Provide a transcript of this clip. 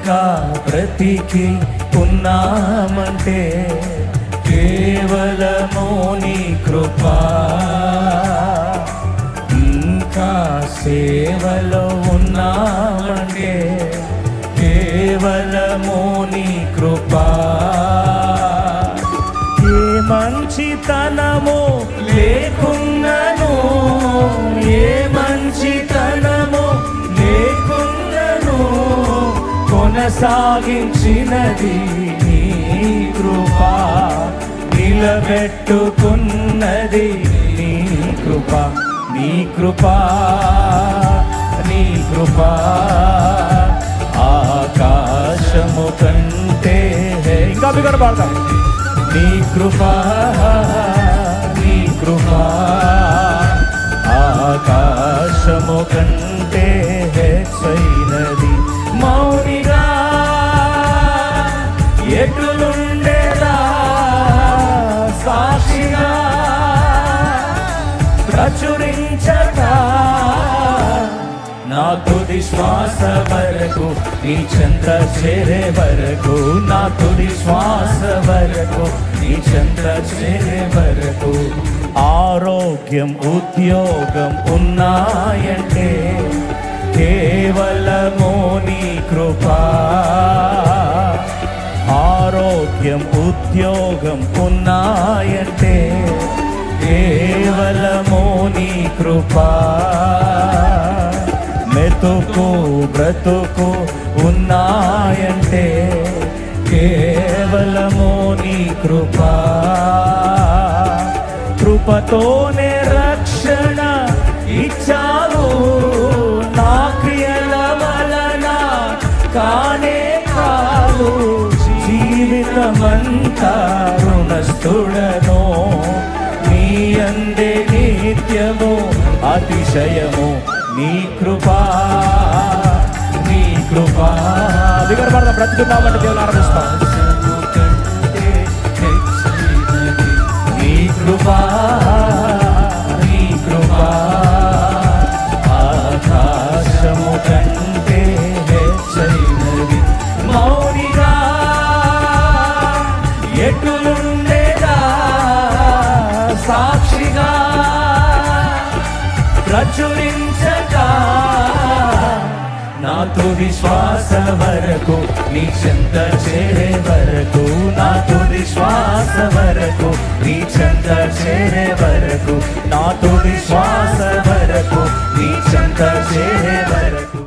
ఇంకా బ్రతికి ఉన్నామంటే కేవలము నీ కృపా. ఇంకా సేవలో ఉన్నామంటే కేవలము నీ కృపా. ఏ మంచితనము లేకున్నను, ఏ మంచితనము లేకున్నను కొనసాగించినది నీ కృపా. నిలబెట్టుకున్నది నీ కృపా. నీ కృపా, నీ కృపా ఆకాశము కంటే. ఇంకా బిగడ పాడతాం. నీ కృపా, నీ కృపా ఆకాశము కంటే హెచ్చైనది. మౌనిగా ఎటులుండేదా సాక్షిగా ప్రచురించక నా తుది శ్వాస వరకు నీ చెంత చేరే వరకు, నా తుది శ్వాస వరకు నీ చెంత చేరే వరకు. ఆరోగ్యం ఉద్యోగం ఉన్నాయంటే కేవలము నీ కృపా. ఆరోగ్యం ఉద్యోగం ఉన్నాయంటే కేవలము నీ కృపా. మెతుకు బ్రతుకు ఉన్నాయంటే కేవలము నీ కృపా. కృపతోనే రక్షణ ఇచ్చావు, నా క్రియల వలన కానే కావు. జీవితమంతా రుణస్థుడను, నీ అందే నిత్యము అతిశయము. నీ కృపా, నీ కృపా. దగ్గర పడదాం, బ్రతుకున్నామంటే దేవుని ఆరాధిస్తాం. నీ కృపా, నీ కృపా ఆకాశము కంటే హెచ్చైనది. మౌనిగా ఎటులుండేదా సాక్షిగా ప్రచురించక నా తుది శ్వాస వరకు నీ చెంత చేరే వరకు, నా తుది శ్వాస వరకు నీ చెంత చేరే వరకు, నా తుది శ్వాస వరకు నీ చెంత చేరే వరకు.